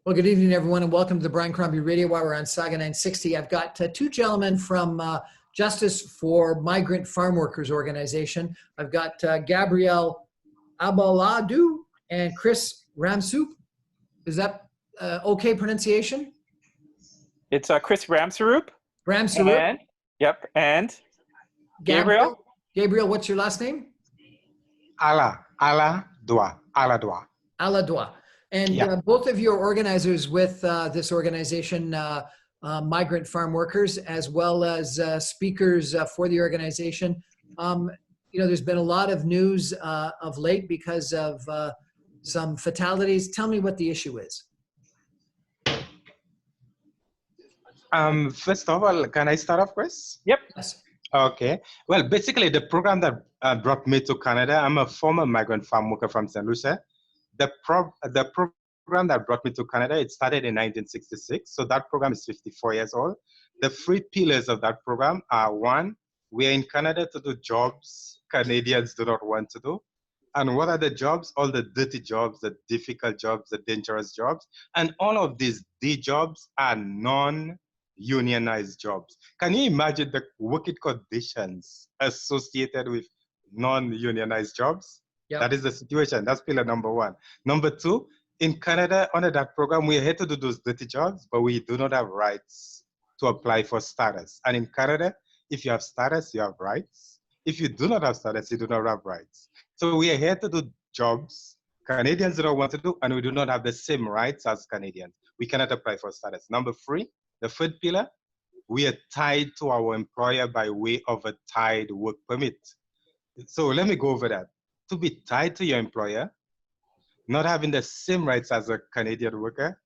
Well, good evening, everyone, and welcome to the Brian Crombie Radio Hour on Saga 960. I've got two gentlemen from Justice for Migrant Farm Workers Organization. I've got Gabrielle Abaladu and Chris Ramsoup. Is that okay pronunciation? It's Chris Ramsarup. Ramsarup. And, yep, and Gabriel. Gabriel, what's your last name? Aladwa. Aladwa. And both of you are organizers with this organization, Migrant Farm Workers, as well as speakers for the organization. There's been a lot of news of late because of some fatalities. Tell me what the issue is. First of all, can I start off, Chris? Yep. Yes. Okay. Well, basically, the program that brought me to Canada, I'm a former migrant farm worker from St. Lucia. The program that brought me to Canada, it started in 1966. So that program is 54 years old. The three pillars of that program are: one, we are in Canada to do jobs Canadians do not want to do. And what are the jobs? All the dirty jobs, the difficult jobs, the dangerous jobs. And all of these D jobs are non-unionized jobs. Can you imagine the working conditions associated with non-unionized jobs? Yep. That is the situation. That's pillar number one. Number two, in Canada, under that program, we are here to do those dirty jobs, but we do not have rights to apply for status. And in Canada, if you have status, you have rights. If you do not have status, you do not have rights. So we are here to do jobs Canadians do not want to do, and we do not have the same rights as Canadians. We cannot apply for status. Number three, the third pillar, we are tied to our employer by way of a tied work permit. So let me go over that. To be tied to your employer, not having the same rights as a Canadian worker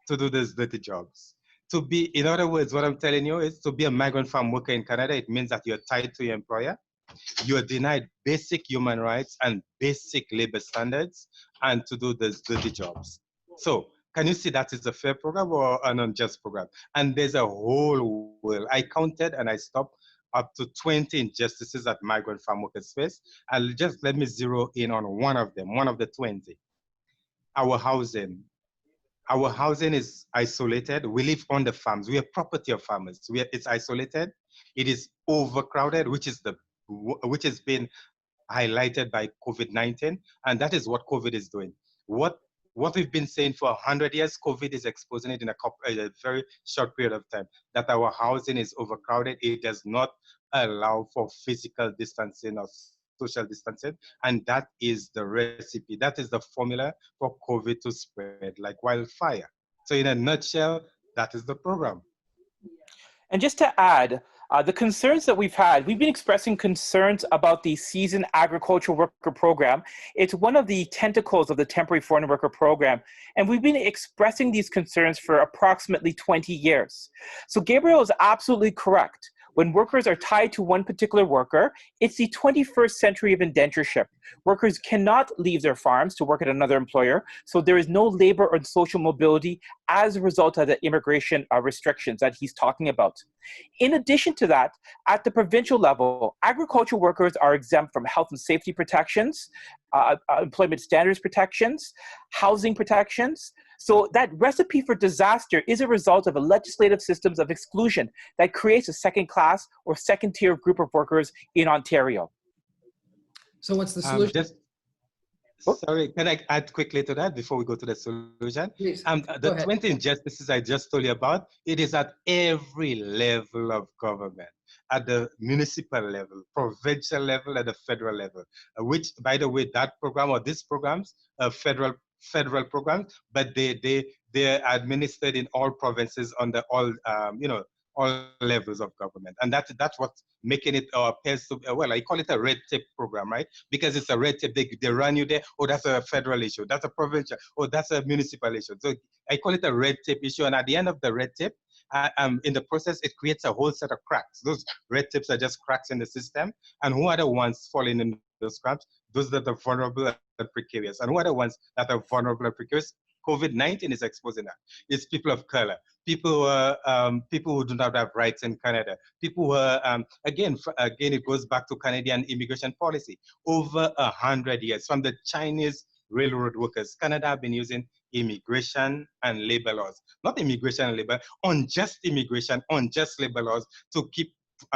to do these dirty jobs. To be, in other words, what I'm telling you is to be a migrant farm worker in Canada, it means that you're tied to your employer. You are denied basic human rights and basic labor standards and to do these dirty jobs. So can you see that is a fair program or an unjust program? And there's a whole world. I counted and I stopped up to 20 injustices that migrant farm workers face. And just let me zero in on one of them, one of the 20. Our housing. Our housing is isolated. We live on the farms. We are property of farmers. It's isolated. It is overcrowded, which has been highlighted by COVID-19, and that is what COVID is doing. What we've been saying for 100 years, COVID is exposing it in a very short period of time, that our housing is overcrowded. It does not allow for physical distancing or social distancing, and that is the recipe, that is the formula for COVID to spread like wildfire. So in a nutshell, that is the program. And just to add, the concerns that we've been expressing concerns about the Seasoned Agricultural Worker Program. It's one of the tentacles of the Temporary Foreign Worker Program. And we've been expressing these concerns for approximately 20 years. So Gabriel is absolutely correct. When workers are tied to one particular worker, it's the 21st century of indentureship. Workers cannot leave their farms to work at another employer, so there is no labor or social mobility as a result of the immigration restrictions that he's talking about. In addition to that, at the provincial level, agricultural workers are exempt from health and safety protections, employment standards protections, housing protections. So that recipe for disaster is a result of a legislative systems of exclusion that creates a second-class or second-tier group of workers in Ontario. So what's the solution? Sorry, can I add quickly to that before we go to the solution? Please, the 20 injustices I just told you about, it is at every level of government, at the municipal level, provincial level, at the federal level, which, by the way, that program or these programs are federal programs, but they're administered in all provinces under all all levels of government, and that's what's making it appears to well, I call it a red tape program, right? Because it's a red tape. They run you there. Oh, that's a federal issue. That's a provincial. Oh, that's a municipal issue. So I call it a red tape issue, and at the end of the red tape, in the process, it creates a whole set of cracks. Those red tapes are just cracks in the system, and who are the ones falling in those cracks? Those that are vulnerable and precarious. And who are the ones that are vulnerable and precarious? COVID-19 is exposing that. It's people of color, people who do not have rights in Canada, people who are, again, it goes back to Canadian immigration policy. Over 100 years, from the Chinese railroad workers, Canada have been using immigration and labor laws. Not immigration and labor, unjust immigration, unjust labor laws to keep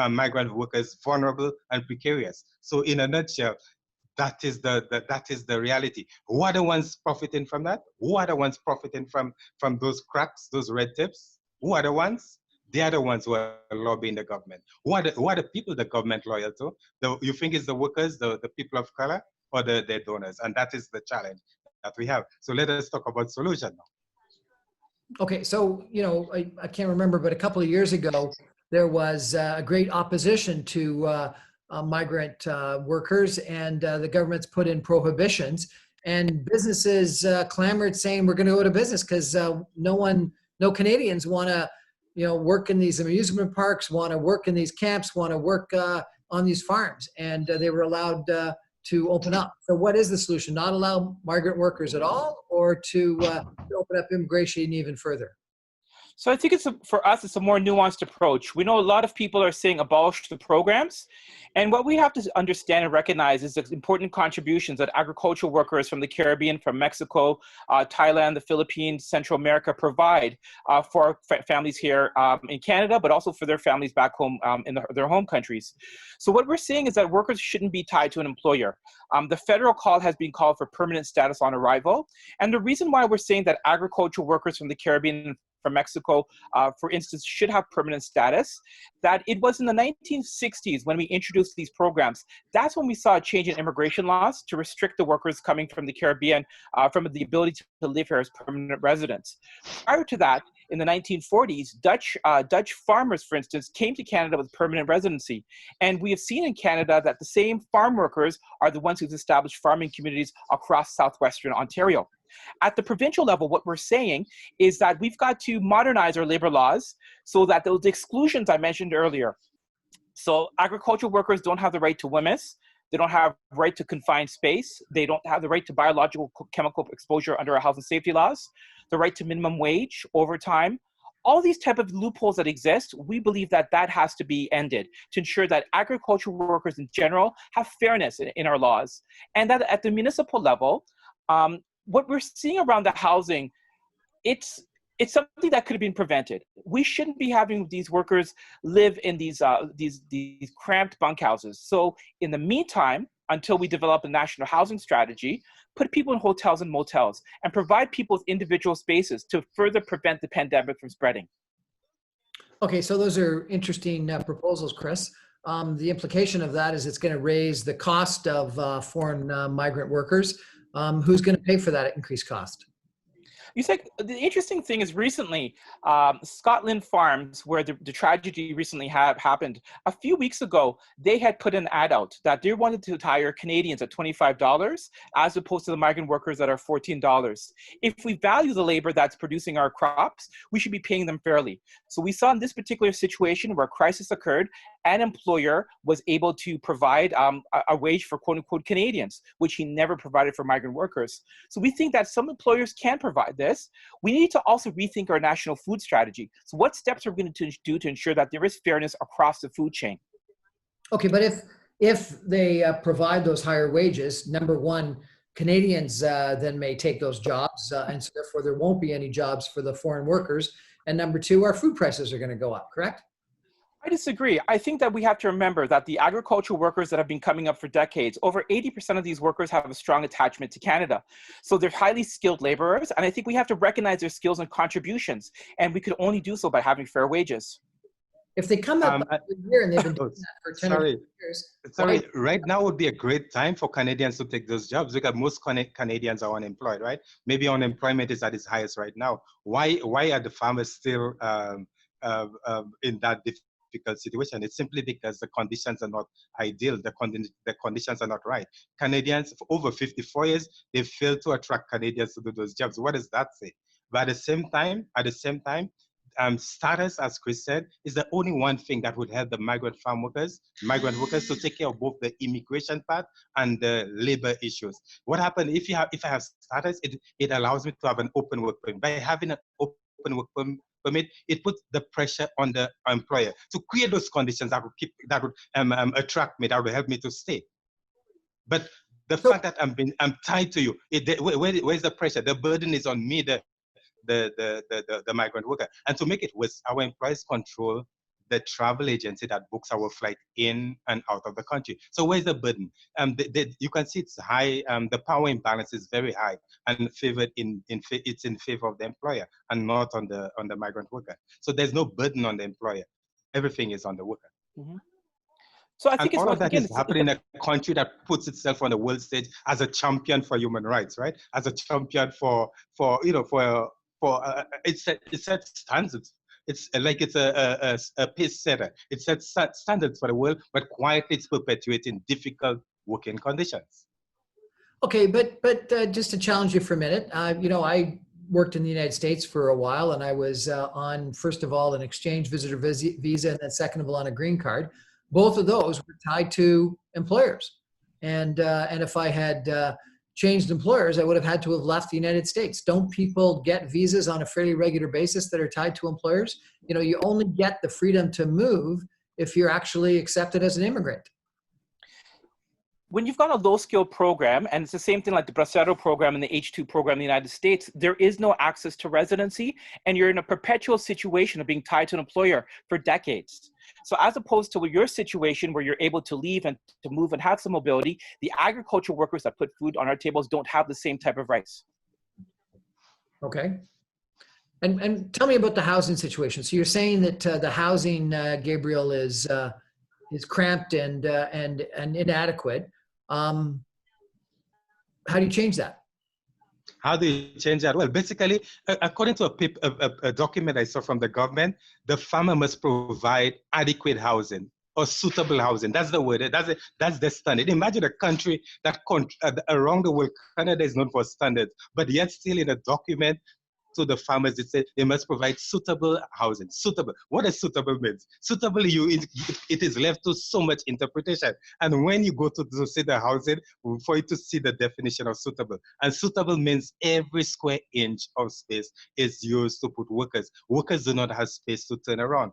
migrant workers vulnerable and precarious. So in a nutshell, that is the reality. Who are the ones profiting from that? Who are the ones profiting from those cracks, those red tapes? Who are the ones? They are the ones who are lobbying the government. Who are the people the government loyal to? You think it's the workers, the people of color, or their donors? And that is the challenge that we have. So let us talk about solution now. Okay, so, I can't remember, but a couple of years ago, there was a great opposition to migrant workers, and the government's put in prohibitions, and businesses clamored saying we're going to go to business because no Canadians want to, work in these amusement parks, want to work in these camps, want to work on these farms, and they were allowed to open up. So what is the solution? Not allow migrant workers at all, or to open up immigration even further? So I think for us, it's a more nuanced approach. We know a lot of people are saying abolish the programs. And what we have to understand and recognize is the important contributions that agricultural workers from the Caribbean, from Mexico, Thailand, the Philippines, Central America provide for families here in Canada, but also for their families back home in their home countries. So what we're saying is that workers shouldn't be tied to an employer. The federal call has been called for permanent status on arrival. And the reason why we're saying that agricultural workers from the Caribbean, from Mexico, for instance, should have permanent status, that it was in the 1960s when we introduced these programs. That's when we saw a change in immigration laws to restrict the workers coming from the Caribbean from the ability to live here as permanent residents. Prior to that, in the 1940s, Dutch farmers, for instance, came to Canada with permanent residency. And we have seen in Canada that the same farm workers are the ones who've established farming communities across southwestern Ontario. At the provincial level, what we're saying is that we've got to modernize our labor laws so that those exclusions I mentioned earlier. So agricultural workers don't have the right to WMIS. They don't have the right to confined space. They don't have the right to biological chemical exposure under our health and safety laws, the right to minimum wage, overtime. All these type of loopholes that exist, we believe that has to be ended to ensure that agricultural workers in general have fairness in our laws. And that at the municipal level, what we're seeing around the housing, it's something that could have been prevented. We shouldn't be having these workers live in these cramped bunkhouses. So in the meantime, until we develop a national housing strategy, put people in hotels and motels and provide people with individual spaces to further prevent the pandemic from spreading. Okay, so those are interesting proposals, Chris. The implication of that is it's going to raise the cost of foreign migrant workers. Who's going to pay for that increased cost? You said the interesting thing is recently, Scotland Farms, where the tragedy recently happened, a few weeks ago, they had put an ad out that they wanted to hire Canadians at $25 as opposed to the migrant workers that are $14. If we value the labor that's producing our crops, we should be paying them fairly. So we saw in this particular situation where a crisis occurred, an employer was able to provide a wage for quote unquote Canadians, which he never provided for migrant workers. So we think that some employers can provide this. We need to also rethink our national food strategy. So what steps are we going to do to ensure that there is fairness across the food chain? Okay, but if they provide those higher wages, number one, Canadians then may take those jobs, and so therefore there won't be any jobs for the foreign workers. And number two, our food prices are going to go up, correct? I disagree. I think that we have to remember that the agricultural workers that have been coming up for decades, over 80% of these workers have a strong attachment to Canada. So they're highly skilled laborers, and I think we have to recognize their skills and contributions, and we could only do so by having fair wages. If they come up every year and they've been doing that for 10 years. Sorry, right now would be a great time for Canadians to take those jobs because most Canadians are unemployed, right? Maybe unemployment is at its highest right now. Why are the farmers still in that difficult situation? It's simply because the conditions are not ideal. The conditions are not right. Canadians for over 54 years, they failed to attract Canadians to do those jobs. What does that say? But at the same time, status, as Chris said, is the only one thing that would help the migrant workers to take care of both the immigration part and the labor issues. What happens if I have status? It allows me to have an open work permit. By having an open work permit, it puts the pressure on the employer to create those conditions that would attract me, that would help me to stay. But The fact that I'm tied to you, where's the pressure? The burden is on me, the migrant worker. And to make it worse, our employers control the travel agency that books our flight in and out of the country. So where's the burden? You can see it's high. The power imbalance is very high and favored it's in favor of the employer and not on the migrant worker. So there's no burden on the employer. Everything is on the worker. Mm-hmm. So I think and it's all of that again, is happening in a country that puts itself on the world stage as a champion for human rights, right? As a champion it sets standards. It's like it's a pace setter. It sets standards for the world, but quietly it's perpetuating difficult working conditions. Okay, but just to challenge you for a minute, I worked in the United States for a while, and I was on, first of all, an exchange visitor visa, and then second of all, on a green card. Both of those were tied to employers, and if I had changed employers, I would have had to have left the United States. Don't people get visas on a fairly regular basis that are tied to employers? You only get the freedom to move if you're actually accepted as an immigrant. When you've got a low-skill program, and it's the same thing like the Bracero program and the H2 program in the United States, there is no access to residency, and you're in a perpetual situation of being tied to an employer for decades. So as opposed to your situation where you're able to leave and to move and have some mobility, the agricultural workers that put food on our tables don't have the same type of rights. Okay. And tell me about the housing situation. So you're saying that the housing, Gabriel, is cramped and inadequate. How do you change that? How do you change that? Well, basically, according to a document I saw from the government, the farmer must provide adequate housing or suitable housing. That's the word. That's the standard. Imagine a country that around the world, Canada is known for standards, but yet still in a document to the farmers, it says they must provide suitable housing. Suitable. What does suitable means? Suitable, it is left to so much interpretation. And when you go to see the housing, for you to see the definition of suitable. And suitable means every square inch of space is used to put workers. Workers do not have space to turn around.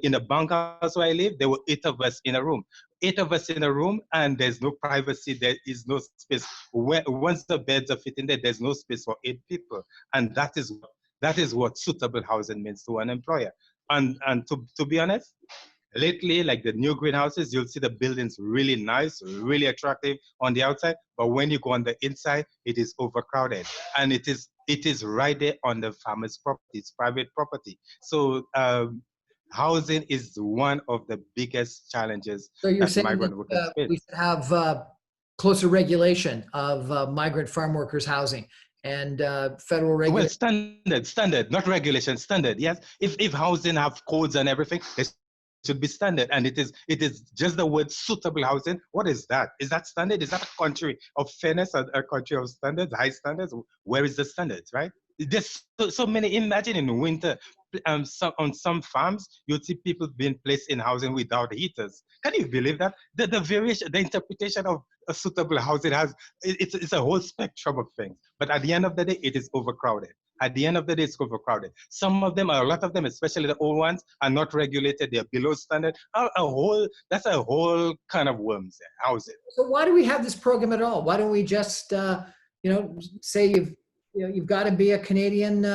In the bunkhouse where I live, there were 8 of us in a room. 8 of us in a room, and there's no privacy. There is no space. Once the beds are fitting there, there's no space for 8 people. And that is what suitable housing means to an employer. And to be honest, lately, like the new greenhouses, you'll see the buildings really nice, really attractive on the outside. But when you go on the inside, it is overcrowded. And it is right there on the farmer's property. It's private property. So housing is one of the biggest challenges. So you're saying migrant workers face. We should have closer regulation of migrant farm workers' housing and federal regulation. Well, standard, not regulation, standard. Yes, if housing have codes and everything, it should be standard. And it is just the word suitable housing. What is that? Is that standard? Is that a country of fairness, a country of standards, high standards? Where is the standards, right? There's so many. Imagine in winter, on some farms, you'd see people being placed in housing without heaters. Can you believe that? The variation, the interpretation of a suitable housing it's a whole spectrum of things. But at the end of the day, it is overcrowded. At the end of the day, it's overcrowded. A lot of them, especially the old ones, are not regulated. They're below standard. That's a whole kind of worms there, housing. So why do we have this program at all? Why don't we just, say you've got to be a Canadian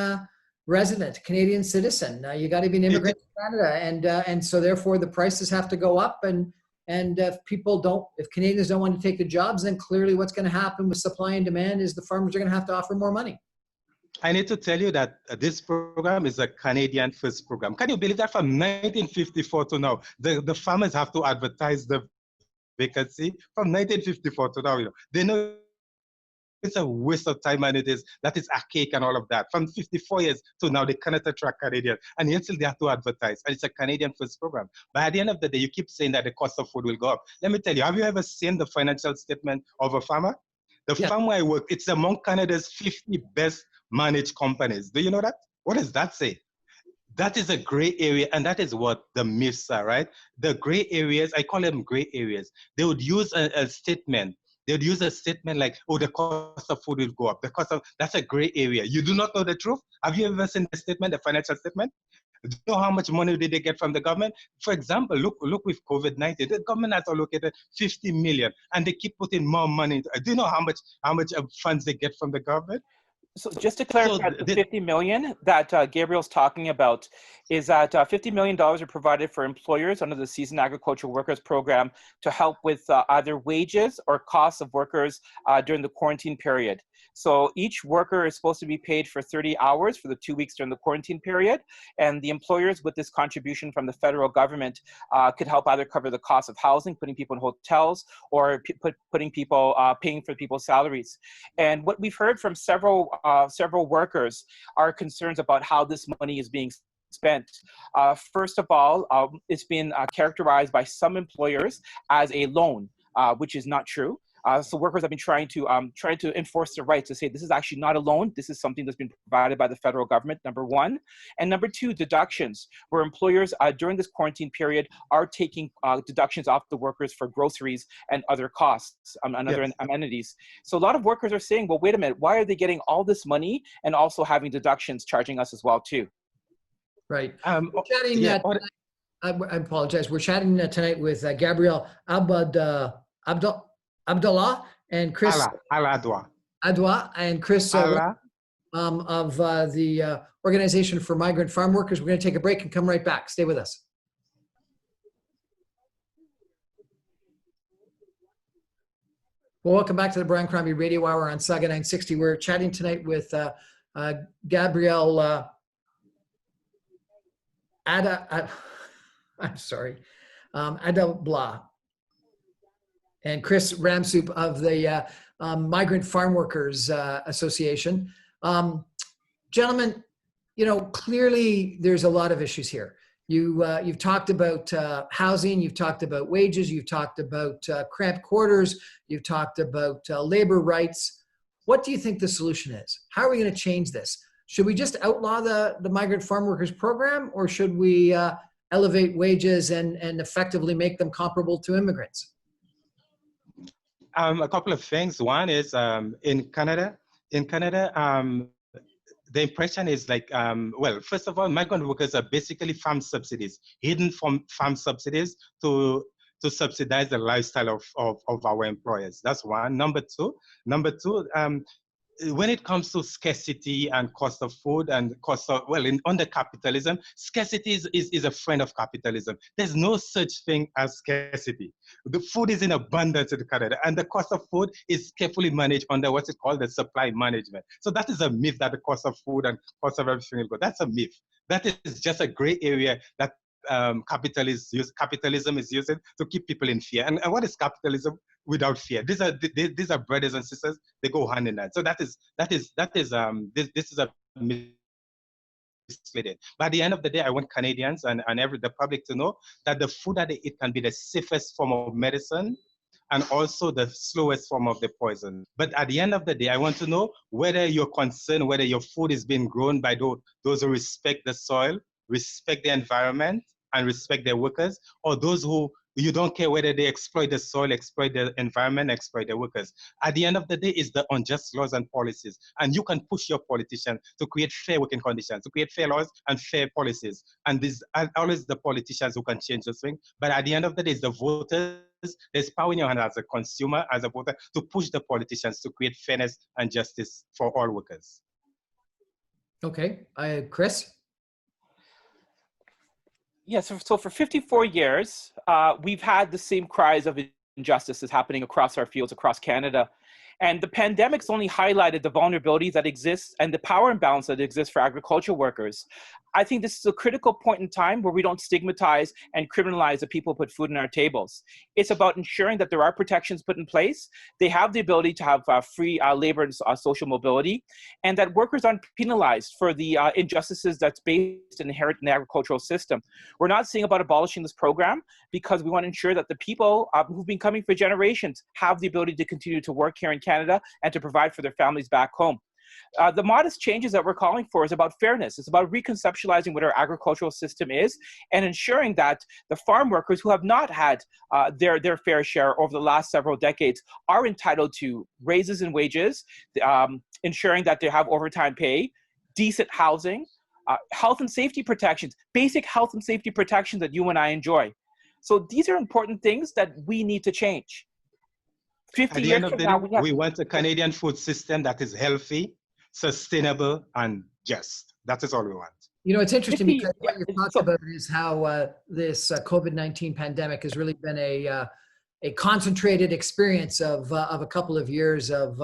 resident, Canadian citizen. You got to be an immigrant to Canada, and so therefore the prices have to go up. And if Canadians don't want to take the jobs, then clearly what's going to happen with supply and demand is the farmers are going to have to offer more money. I need to tell you that this program is a Canadian first program. Can you believe that from 1954 to now, the farmers have to advertise the vacancy from 1954 to now? They know it's a waste of time, and that is archaic and all of that. From 54 years to now, they cannot attract Canadians, and yet still they have to advertise. And it's a Canadian first program. But at the end of the day, you keep saying that the cost of food will go up. Let me tell you, have you ever seen the financial statement of a farmer? The farm where I work, it's among Canada's 50 best managed companies. Do you know that? What does that say? That is a gray area, and that is what the myths are, right? The gray areas, I call them gray areas. They would use a statement. they'd use a statement like, oh, the cost of food will go up. That's a gray area. You do not know the truth. Have you ever seen the statement, the financial statement? Do you know how much money did they get from the government? For example, look with COVID-19, the government has allocated 50 million and they keep putting more money. Do you know how much funds they get from the government? So just to clarify, the 50 million that Gabriel's talking about is that $50 million are provided for employers under the Seasoned Agricultural Workers Program to help with either wages or costs of workers during the quarantine period. So each worker is supposed to be paid for 30 hours for the 2 weeks during the quarantine period. And the employers with this contribution from the federal government could help either cover the cost of housing, putting people in hotels, or putting people, paying for people's salaries. And what we've heard from several workers are concerns about how this money is being spent. First of all, it's been characterized by some employers as a loan, which is not true. So workers have been trying to enforce their rights to say this is actually not a loan. This is something that's been provided by the federal government, number one. And number two, deductions, where employers during this quarantine period are taking deductions off the workers for groceries and other costs and other amenities. So a lot of workers are saying, well, wait a minute, why are they getting all this money and also having deductions charging us as well too? Right. We're chatting, I apologize. We're chatting tonight with Gabriel Abdullah and Chris Adwa and Chris of the Organization for Migrant Farm Workers. We're going to take a break and come right back. Stay with us. Well, welcome back to the Brian Crombie Radio Hour on Saga 960. We're chatting tonight with Gabriel Adablah and Chris Ramsoup of the Migrant Farm Workers Association. Gentlemen, you know, clearly there's a lot of issues here. You've talked about housing, you've talked about wages, you've talked about cramped quarters, you've talked about labor rights. What do you think the solution is? How are we going to change this? Should we just outlaw the Migrant Farm Workers Program, or should we elevate wages and effectively make them comparable to immigrants? A couple of things. One is in Canada, the impression is like, well, first of all, migrant workers are basically farm subsidies, hidden from farm subsidies to subsidize the lifestyle of our employers. That's one. Number two, when it comes to scarcity and cost of food and cost of, well, under capitalism, scarcity is a friend of capitalism. There's no such thing as scarcity. The food is in abundance in Canada, and the cost of food is carefully managed under what's called the supply management. So that is a myth that the cost of food and cost of everything will go. That's a myth. That is just a gray area that capitalism is using to keep people in fear. And what is capitalism without fear? These are brothers and sisters. They go hand in hand. So this is a misleading. But at the end of the day, I want Canadians and the public to know that the food that they eat can be the safest form of medicine and also the slowest form of the poison. But at the end of the day, I want to know whether you're concerned, whether your food is being grown by those who respect the soil, respect the environment, and respect their workers, or those who you don't care whether they exploit the soil, exploit the environment, exploit their workers. At the end of the day, it's the unjust laws and policies. And you can push your politicians to create fair working conditions, to create fair laws and fair policies. And these are always the politicians who can change those things. But at the end of the day, it's the voters. There's power in your hand as a consumer, as a voter, to push the politicians to create fairness and justice for all workers. Okay, Chris? Yes, so for 54 years, we've had the same cries of injustices happening across our fields, across Canada. And the pandemic's only highlighted the vulnerabilities that exist and the power imbalance that exists for agricultural workers. I think this is a critical point in time where we don't stigmatize and criminalize the people who put food on our tables. It's about ensuring that there are protections put in place. They have the ability to have free labor and social mobility, and that workers aren't penalized for the injustices that's based and inherent in the agricultural system. We're not saying about abolishing this program because we want to ensure that the people who've been coming for generations have the ability to continue to work here in Canada and to provide for their families back home. The modest changes that we're calling for is about fairness. It's about reconceptualizing what our agricultural system is and ensuring that the farm workers who have not had their fair share over the last several decades are entitled to raises in wages, ensuring that they have overtime pay, decent housing, health and safety protections, basic health and safety protections that you and I enjoy. So these are important things that we need to change. 50 At the years end of from the now, day, we want a Canadian food system that is healthy, sustainable, and just. That is all we want. You know, it's interesting 50 because what you're talking about is how this COVID-19 pandemic has really been a concentrated experience of a couple of years of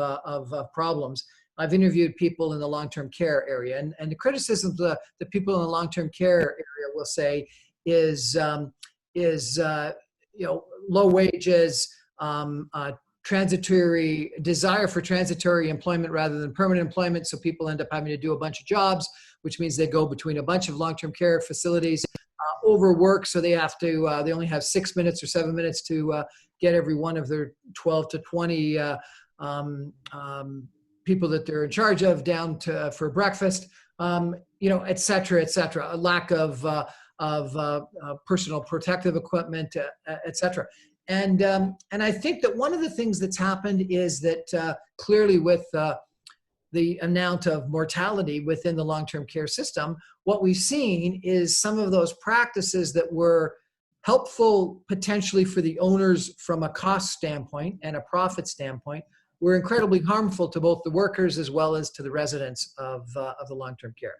problems. I've interviewed people in the long-term care area, and the criticisms the people in the long-term care area will say is low wages, transitory desire for transitory employment rather than permanent employment. So people end up having to do a bunch of jobs, which means they go between a bunch of long-term care facilities, overwork. So they have to, they only have 6 minutes or 7 minutes to get every one of their 12 to 20 people that they're in charge of down to for breakfast, et cetera, et cetera. A lack of personal protective equipment, et cetera. And I think that one of the things that's happened is that clearly with the amount of mortality within the long-term care system, what we've seen is some of those practices that were helpful potentially for the owners from a cost standpoint and a profit standpoint were incredibly harmful to both the workers as well as to the residents of the long-term care.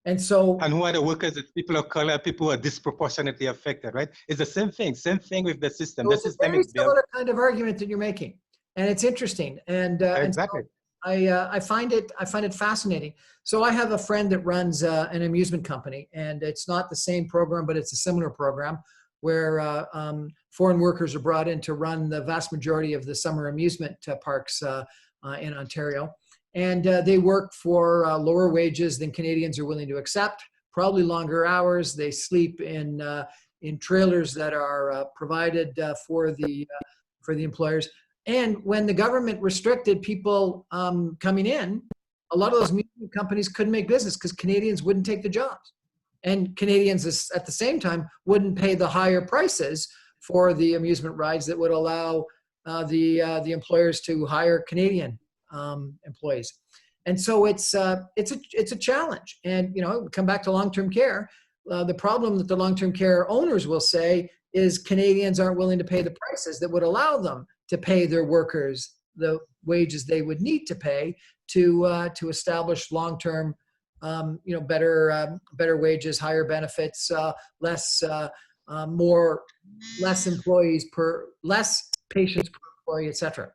And so, and who are the workers? It's people of color, people who are disproportionately affected, right? It's the same thing with the system. so The it's a system very is built. similar kind of argument that you're making, and it's interesting. And Exactly. And so I find it fascinating. So I have a friend that runs an amusement company, and it's not the same program, but it's a similar program where foreign workers are brought in to run the vast majority of the summer amusement parks in Ontario. And they work for lower wages than Canadians are willing to accept, probably longer hours. They sleep in trailers that are provided for the employers. And when the government restricted people coming in, a lot of those amusement companies couldn't make business because Canadians wouldn't take the jobs. And Canadians at the same time wouldn't pay the higher prices for the amusement rides that would allow the employers to hire Canadian employees. And so it's a challenge. And come back to long-term care. The problem that the long-term care owners will say is Canadians aren't willing to pay the prices that would allow them to pay their workers the wages they would need to pay to establish long-term, better wages, higher benefits, less patients per employee, et cetera.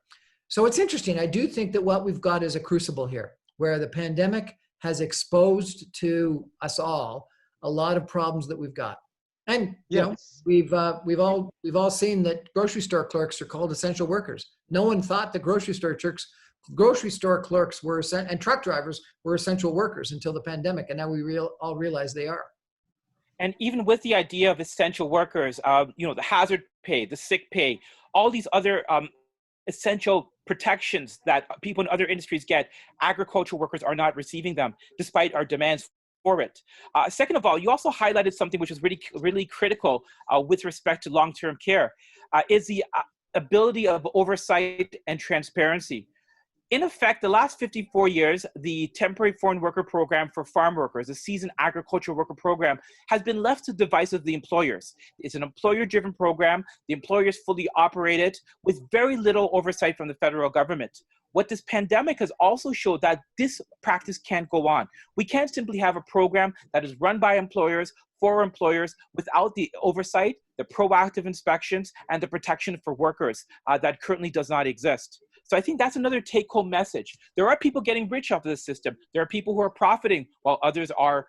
So it's interesting. I do think that what we've got is a crucible here, where the pandemic has exposed to us all a lot of problems that we've got. And we've all seen that grocery store clerks are called essential workers. No one thought that grocery store clerks were and truck drivers were essential workers until the pandemic, and now we all realize they are. And even with the idea of essential workers, the hazard pay, the sick pay, all these other essential protections that people in other industries get, agricultural workers are not receiving them despite our demands for it. Second of all, you also highlighted something which is really, really critical with respect to long-term care, is the ability of oversight and transparency. In effect, the last 54 years, the temporary foreign worker program for farm workers, the seasoned agricultural worker program, has been left to the device of the employers. It's an employer-driven program. The employers fully operate it with very little oversight from the federal government. What this pandemic has also showed that this practice can't go on. We can't simply have a program that is run by employers for employers without the oversight, the proactive inspections, and the protection for workers that currently does not exist. So I think that's another take-home message. There are people getting rich off of this system. There are people who are profiting while others are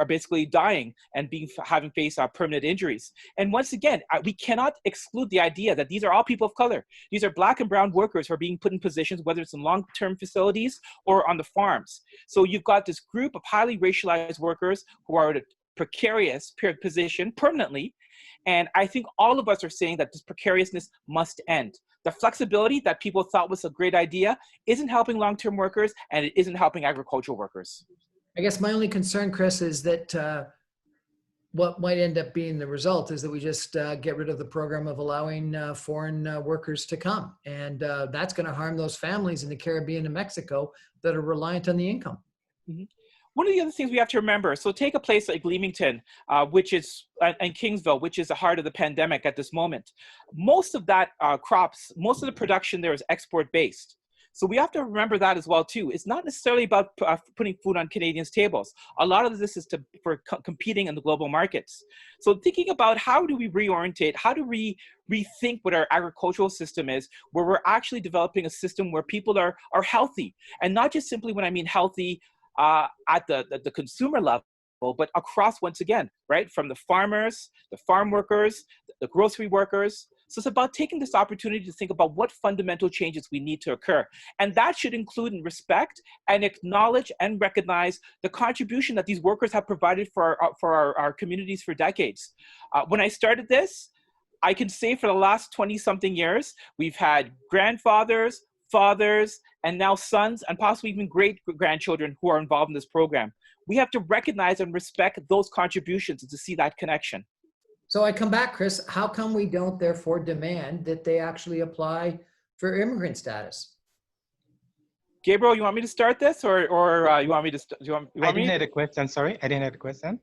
basically dying and having faced permanent injuries. And once again, we cannot exclude the idea that these are all people of color. These are Black and brown workers who are being put in positions, whether it's in long-term facilities or on the farms. So you've got this group of highly racialized workers who are in a precarious position permanently. And I think all of us are saying that this precariousness must end. the flexibility that people thought was a great idea isn't helping long-term workers, and it isn't helping agricultural workers. I guess my only concern, Chris, is that what might end up being the result is that we just get rid of the program of allowing foreign workers to come. And that's going to harm those families in the Caribbean and Mexico that are reliant on the income. Mm-hmm. One of the other things we have to remember, so take a place like Leamington, which is, and Kingsville, which is the heart of the pandemic at this moment. Most of that crops, most of the production there is export-based. So we have to remember that as well too. It's not necessarily about putting food on Canadians' tables. A lot of this is for competing in the global markets. So thinking about how do we reorientate, how do we rethink what our agricultural system is, where we're actually developing a system where people are healthy, and not just simply when I mean healthy at the consumer level, but across, once again, right, from the farmers, the farm workers, the grocery workers. So it's about taking this opportunity to think about what fundamental changes we need to occur. And that should include and respect and acknowledge and recognize the contribution that these workers have provided for our communities for decades. When I started this, I can say for the last 20-something years, we've had grandfathers, fathers, and now sons, and possibly even great-grandchildren who are involved in this program. We have to recognize and respect those contributions and to see that connection. So I come back, Chris, how come we don't therefore demand that they actually apply for immigrant status? Gabriel, you want me to start this, or you want me to? I didn't hear the question. Sorry, I didn't hear the question.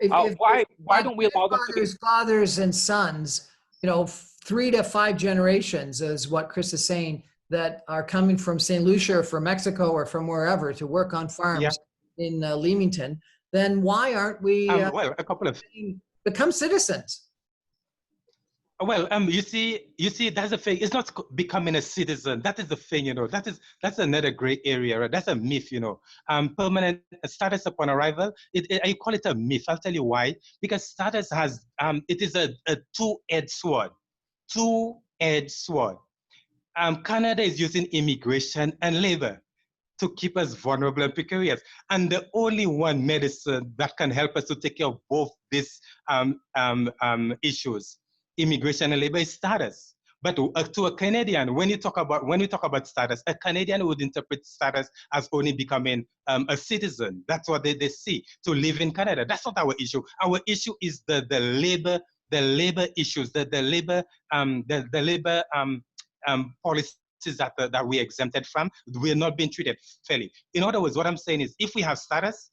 Why don't we allow them to be fathers and sons? 3 to 5 generations is what Chris is saying, that are coming from St. Lucia or from Mexico or from wherever to work on farms in Leamington. Then why aren't we? Well, a couple of. Become citizens. Well, you see, that's the thing. It's not becoming a citizen. That is the thing, that's another gray area, right? That's a myth, permanent status upon arrival. I call it a myth. I'll tell you why. Because status has, it is a two-edged sword. Two-edged sword. Canada is using immigration and labor to keep us vulnerable and precarious. And the only one medicine that can help us to take care of both these issues, immigration and labor, is status. But to a Canadian, when you talk about status, a Canadian would interpret status as only becoming a citizen. That's what they see, to live in Canada. That's not our issue. Our issue is the labor issues, the labor policies that we exempted from. We're not being treated fairly. In other words, what I'm saying is, if we have status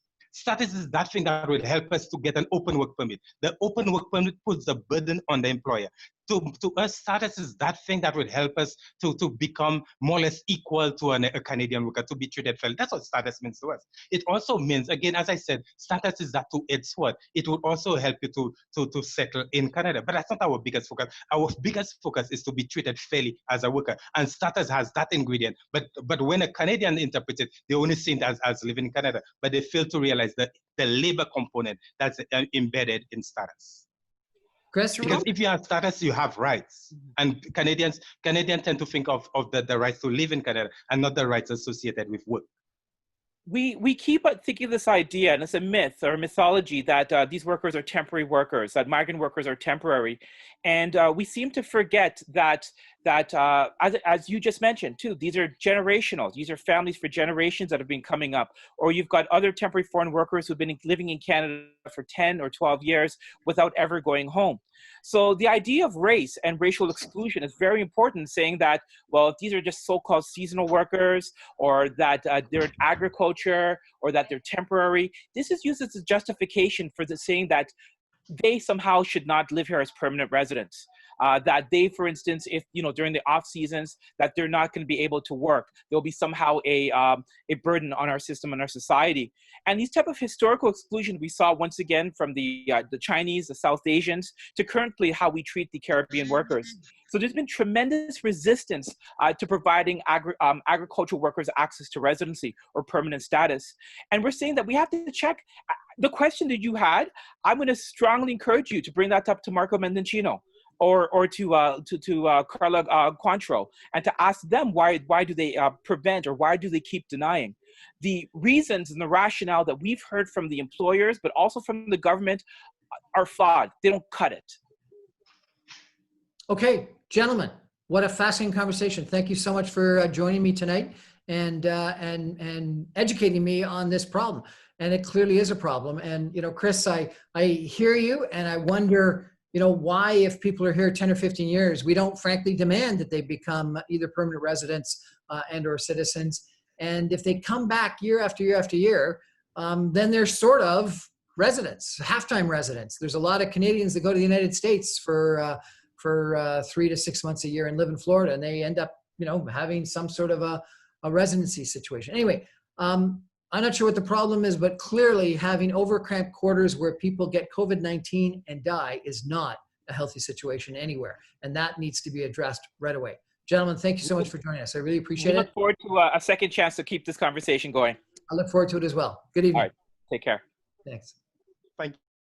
is that thing that will help us to get an open work permit. The open work permit puts the burden on the employer. To us, status is that thing that would help us to become more or less equal to a Canadian worker, to be treated fairly. That's what status means to us. It also means, again, as I said, status is that two-edged sword. It would also help you to settle in Canada. But that's not our biggest focus. Our biggest focus is to be treated fairly as a worker. And status has that ingredient. But when a Canadian interprets it, they only see it as living in Canada. But they fail to realize the labor component that's embedded in status. Chris, because if you have status, you have rights. And Canadians tend to think of the rights to live in Canada and not the rights associated with work. We keep thinking this idea, and it's a myth or a mythology, that these workers are temporary workers, that migrant workers are temporary. And we seem to forget that as you just mentioned too, these are generational. These are families for generations that have been coming up. Or you've got other temporary foreign workers who've been living in Canada for 10 or 12 years without ever going home. So the idea of race and racial exclusion is very important, saying that, well, these are just so-called seasonal workers, or that they're in agriculture, or that they're temporary. This is used as a justification for saying that they somehow should not live here as permanent residents. That they, for instance, if, during the off seasons, that they're not going to be able to work. There'll be somehow a burden on our system and our society. And these type of historical exclusion we saw once again from the Chinese, the South Asians, to currently how we treat the Caribbean workers. So there's been tremendous resistance to providing agricultural workers access to residency or permanent status. And we're saying that we have to check the question that you had. I'm going to strongly encourage you to bring that up to Marco Mendoncino or to Carla Cointreau, and to ask them why do they prevent, or why do they keep denying. The reasons and the rationale that we've heard from the employers, but also from the government, are flawed. They don't cut it. Okay, gentlemen, What a fascinating conversation. Thank you so much for joining me tonight and educating me on this problem. And it clearly is a problem. And, you know, Chris, I hear you, and I wonder, you know, why, if people are here 10 or 15 years, we don't frankly demand that they become either permanent residents and or citizens. And if they come back year after year after year, then they're sort of residents, half-time residents. There's a lot of Canadians that go to the United States for 3 to 6 months a year and live in Florida, and they end up, you know, having some sort of a residency situation. Anyway, I'm not sure what the problem is, but clearly having overcramped quarters where people get COVID-19 and die is not a healthy situation anywhere, and that needs to be addressed right away. Gentlemen, thank you so much for joining us. I really appreciate it. We look forward to a second chance to keep this conversation going. I look forward to it as well. Good evening. All right. Take care. Thanks.